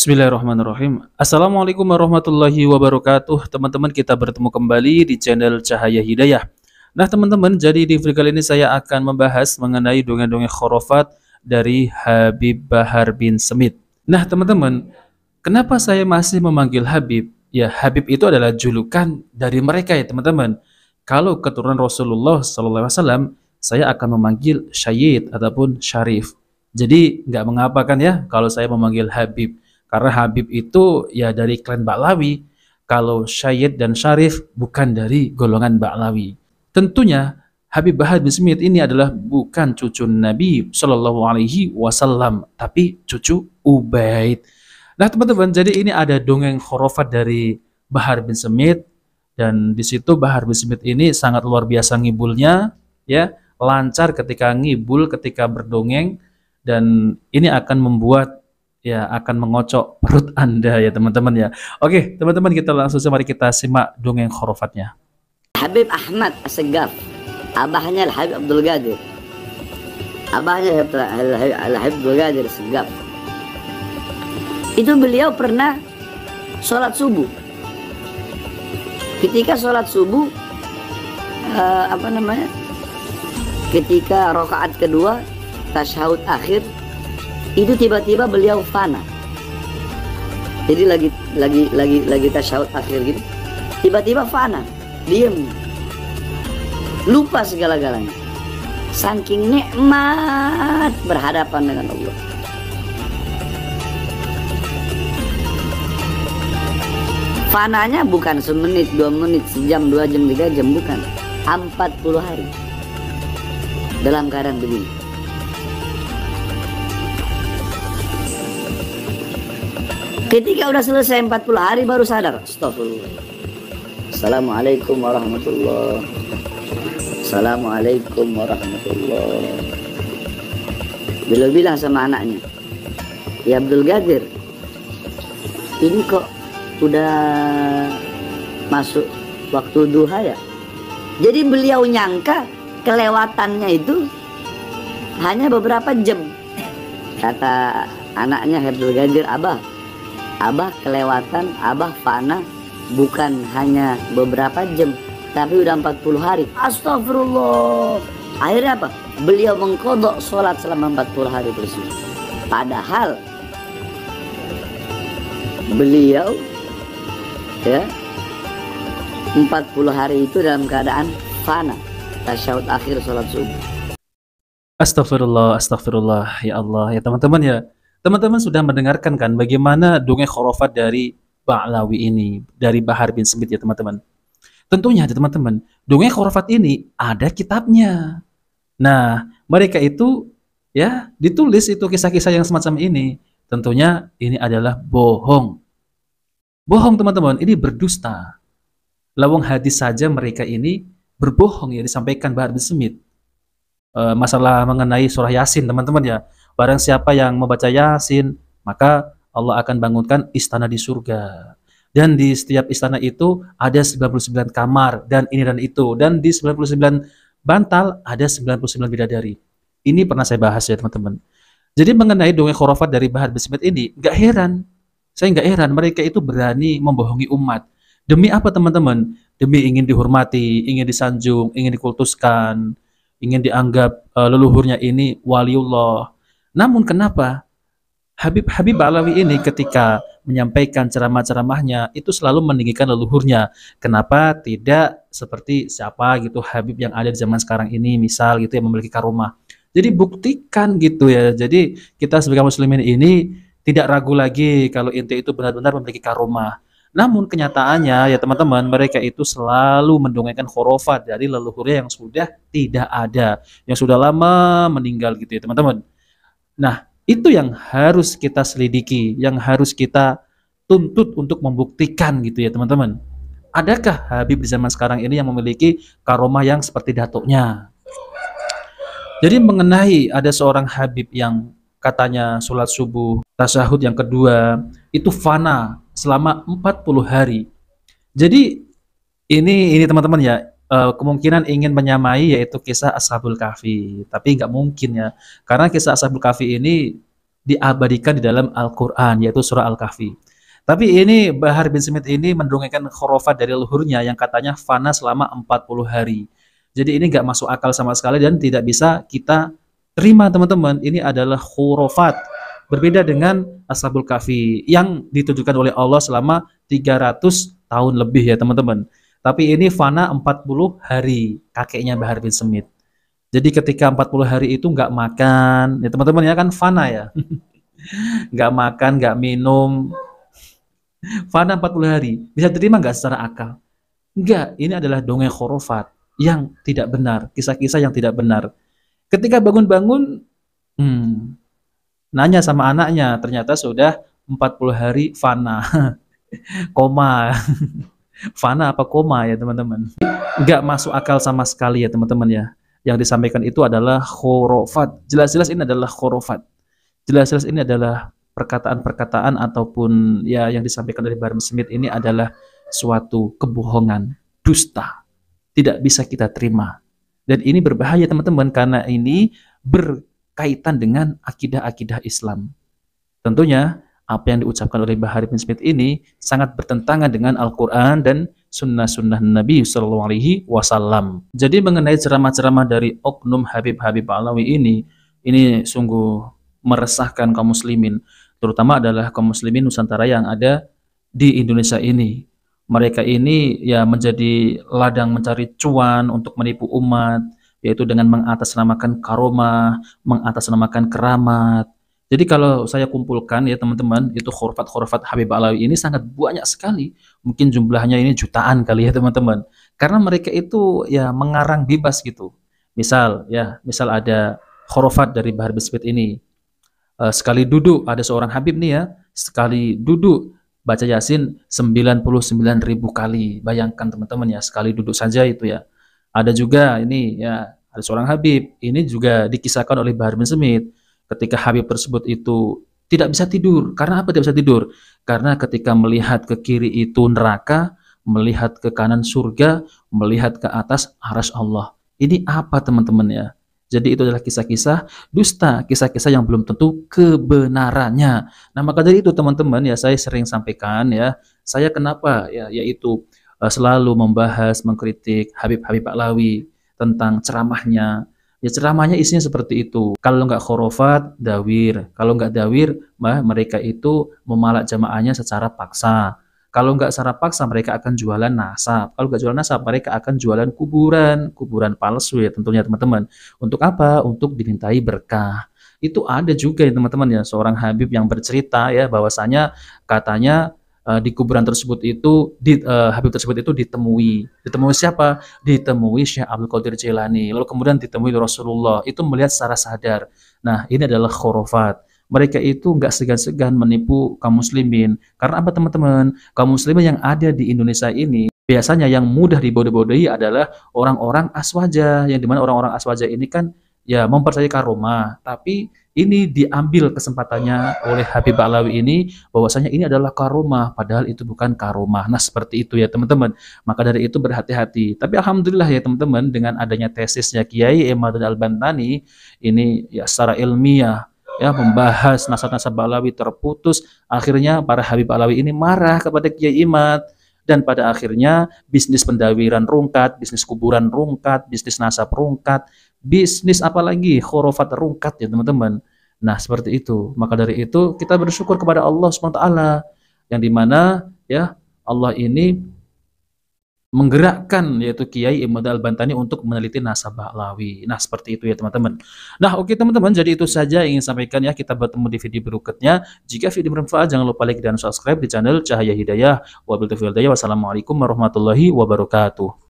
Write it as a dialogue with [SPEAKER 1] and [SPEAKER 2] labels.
[SPEAKER 1] Bismillahirrahmanirrahim. Assalamualaikum warahmatullahi wabarakatuh. Teman-teman, kita bertemu kembali di channel Cahaya Hidayah. Nah teman-teman, jadi di video kali ini saya akan membahas mengenai dongeng-dongeng khurafat dari Habib Bahar bin Smith. Nah teman-teman, kenapa saya masih memanggil Habib? Ya, Habib itu adalah julukan dari mereka ya teman-teman. Kalau keturunan Rasulullah SAW, saya akan memanggil Syed ataupun Syarif. Jadi nggak mengapa kan ya kalau saya memanggil Habib. Karena Habib itu ya dari klan Ba'lawi. Kalau Syed dan Syarif bukan dari golongan Ba'lawi. Tentunya Habib Bahar bin Smith ini adalah bukan cucu Nabi Shallallahu Alaihi Wasallam, tapi cucu Ubaid. Nah teman-teman, jadi ini ada dongeng khurafat dari Bahar bin Smith, dan di situ Bahar bin Smith ini sangat luar biasa ngibulnya, ya, lancar ketika ngibul, ketika berdongeng, dan ini akan membuat ya akan mengocok perut Anda ya teman-teman ya. Oke, teman-teman, kita langsung saja mari kita simak dongeng khurafatnya.
[SPEAKER 2] Habib Ahmad As-Saggaf, abahnya Al-Habib Abdul Qadir. Abahnya Al-Habib Abdul Qadir As-Saggaf. Itu beliau pernah sholat subuh. Ketika sholat subuh, ketika rakaat kedua, tasyahud akhir, itu tiba-tiba beliau fana. Jadi lagi tasyahud akhir gitu, tiba-tiba fana, diem, lupa segala-galanya, saking nikmat berhadapan dengan Allah. Fananya bukan semenit, 2 menit, sejam, 2 jam, 3 jam, bukan, 40 hari dalam keadaan begini. Ketika udah selesai 40 hari baru sadar, astagfirullah, assalamualaikum warahmatullah, assalamualaikum warahmatullah. Beliau bilang sama anaknya, ya Abdul Qadir, ini kok udah masuk waktu duha ya? Jadi beliau nyangka kelewatannya itu hanya beberapa jam. Kata anaknya Abdul Qadir, Abah kelewatan, Abah fana bukan hanya beberapa jam, tapi udah 40 hari. Astagfirullah. Akhirnya apa? Beliau mengkodok sholat selama 40 hari bersih. Padahal beliau ya 40 hari itu dalam keadaan fana, tasyahud akhir sholat subuh.
[SPEAKER 1] Astagfirullah, astagfirullah, ya Allah, ya teman-teman ya. Teman-teman sudah mendengarkan kan bagaimana dongeng khurafat dari Ba'lawi ini, dari Bahar bin Smith ya teman-teman. Tentunya teman-teman, dongeng khurafat ini ada kitabnya. Nah, mereka itu ya ditulis itu kisah-kisah yang semacam ini. Tentunya ini adalah bohong. Bohong teman-teman, ini berdusta. Lawang hadis saja mereka ini berbohong ya disampaikan Bahar bin Smith. Masalah mengenai surah Yasin teman-teman ya. Barang siapa yang membaca Yasin, maka Allah akan bangunkan istana di surga. Dan di setiap istana itu ada 99 kamar, dan ini dan itu. Dan di 99 bantal ada 99 bidadari. Ini pernah saya bahas ya teman-teman. Jadi mengenai dongeng khurafat dari Bahar bin Smith ini, gak heran. Saya gak heran mereka itu berani membohongi umat. Demi apa teman-teman? Demi ingin dihormati, ingin disanjung, ingin dikultuskan, ingin dianggap leluhurnya ini waliullah. Namun kenapa Habib Ba'lawi ini ketika menyampaikan ceramah-ceramahnya itu selalu meninggikan leluhurnya? Kenapa tidak seperti siapa gitu Habib yang ada di zaman sekarang ini, misal gitu, yang memiliki karomah? Jadi buktikan gitu ya. Jadi kita sebagai muslimin ini tidak ragu lagi kalau inti itu benar-benar memiliki karomah. Namun kenyataannya ya teman-teman, mereka itu selalu mendongengkan khurafat dari leluhurnya yang sudah tidak ada, yang sudah lama meninggal gitu ya teman-teman. Nah, itu yang harus kita selidiki, yang harus kita tuntut untuk membuktikan gitu ya teman-teman. Adakah Habib di zaman sekarang ini yang memiliki karomah yang seperti datuknya? Jadi mengenai ada seorang Habib yang katanya sholat subuh, tasyahud yang kedua, itu fana selama 40 hari. Jadi ini teman-teman ya, kemungkinan ingin menyamai yaitu kisah Ashabul Kahfi, tapi nggak mungkin ya, karena kisah Ashabul Kahfi ini diabadikan di dalam Al-Qur'an, yaitu surah Al-Kahfi. Tapi ini Bahar bin Smith ini mendongengkan khurafat dari leluhurnya yang katanya fana selama 40 hari. Jadi ini nggak masuk akal sama sekali dan tidak bisa kita terima teman-teman. Ini adalah khurafat. Berbeda dengan Ashabul Kahfi yang ditujukan oleh Allah selama 300 tahun lebih ya teman-teman. Tapi ini fana 40 hari kakeknya Bahar bin Smith. Jadi ketika 40 hari itu nggak makan, ya teman-teman ya kan fana ya. Nggak makan, nggak minum, fana 40 hari. Bisa terima nggak secara akal? Enggak, ini adalah dongeng khurafat yang tidak benar, kisah-kisah yang tidak benar. Ketika bangun-bangun, nanya sama anaknya, ternyata sudah 40 hari fana, koma. Fana apa koma ya teman-teman. Enggak masuk akal sama sekali ya teman-teman ya. Yang disampaikan itu adalah khurafat. Jelas-jelas ini adalah khurafat. Jelas-jelas ini adalah perkataan-perkataan ataupun ya yang disampaikan dari Bahar bin Smith ini adalah suatu kebohongan, dusta. Tidak bisa kita terima. Dan ini berbahaya teman-teman karena ini berkaitan dengan akidah-akidah Islam. Tentunya apa yang diucapkan oleh Bahar bin Smith ini sangat bertentangan dengan Al-Quran dan sunnah-sunnah Nabi SAW. Jadi mengenai ceramah-ceramah dari oknum Habib-Habib Ba'lawi ini sungguh meresahkan kaum muslimin, terutama adalah kaum muslimin Nusantara yang ada di Indonesia ini. Mereka ini ya menjadi ladang mencari cuan untuk menipu umat, yaitu dengan mengatasnamakan karomah, mengatasnamakan keramat. Jadi kalau saya kumpulkan ya teman-teman, itu khurafat-khurafat Habib Ba'lawi ini sangat banyak sekali. Mungkin jumlahnya ini jutaan kali ya teman-teman. Karena mereka itu ya mengarang bebas gitu. Misal ada khurafat dari Bahar bin Smith ini. Sekali duduk ada seorang Habib nih ya, sekali duduk baca Yasin 99.000 kali. Bayangkan teman-teman ya, sekali duduk saja itu ya. Ada juga ini ya, ada seorang Habib, ini juga dikisahkan oleh Bahar bin Smith. Ketika Habib tersebut itu tidak bisa tidur. Karena apa tidak bisa tidur? Karena ketika melihat ke kiri itu neraka, melihat ke kanan surga, melihat ke atas arsy Allah. Ini apa teman-teman ya? Jadi itu adalah kisah-kisah dusta, kisah-kisah yang belum tentu kebenarannya. Nah, maka dari itu teman-teman ya, saya sering sampaikan ya, saya kenapa ya, yaitu selalu membahas, mengkritik Habib-Habib Ba'lawi tentang ceramahnya. Ya ceramahnya isinya seperti itu. Kalau nggak khurafat, dawir. Kalau nggak dawir, mereka itu memalak jamaahnya secara paksa. Kalau nggak secara paksa, mereka akan jualan nasab. Kalau nggak jualan nasab, mereka akan jualan kuburan palsu ya tentunya teman-teman. Untuk apa? Untuk dimintai berkah. Itu ada juga ya teman-teman ya, seorang Habib yang bercerita ya bahwasanya katanya di kuburan tersebut itu Habib tersebut itu ditemui siapa? Ditemui Syekh Abdul Qadir Jailani, lalu kemudian ditemui Rasulullah, itu melihat secara sadar. Nah, ini adalah khurafat. Mereka itu nggak segan-segan menipu kaum muslimin. Karena apa teman-teman? Kaum muslimin yang ada di Indonesia ini biasanya yang mudah dibodoh-bodohi adalah orang-orang aswaja, yang dimana orang-orang aswaja ini kan ya mempercayai karomah, tapi ini diambil kesempatannya oleh Habib Ba'lawi ini bahwasanya ini adalah karomah, padahal itu bukan karomah. Nah seperti itu ya teman-teman. Maka dari itu berhati-hati. Tapi alhamdulillah ya teman-teman, dengan adanya tesisnya Kiai Ihmaduddin Al-Bantani ini ya secara ilmiah ya membahas nasab-nasab Ba'lawi terputus. Akhirnya para Habib Ba'lawi ini marah kepada Kiai Imad. Dan pada akhirnya bisnis pendawiran rungkat, bisnis kuburan rungkat, bisnis nasab rungkat, bisnis apalagi khurafat rungkat ya teman-teman. Nah seperti itu. Maka dari itu kita bersyukur kepada Allah SWT yang dimana ya Allah ini menggerakkan yaitu Kiai Ihmaduddin Al-Bantani untuk meneliti nasab Ba'lawi. Nah seperti itu ya teman-teman. Nah oke teman-teman, jadi itu saja yang ingin sampaikan ya. Kita bertemu di video berikutnya. Jika video bermanfaat jangan lupa like dan subscribe di channel Cahaya Hidayah. Wassalamualaikum warahmatullahi wabarakatuh.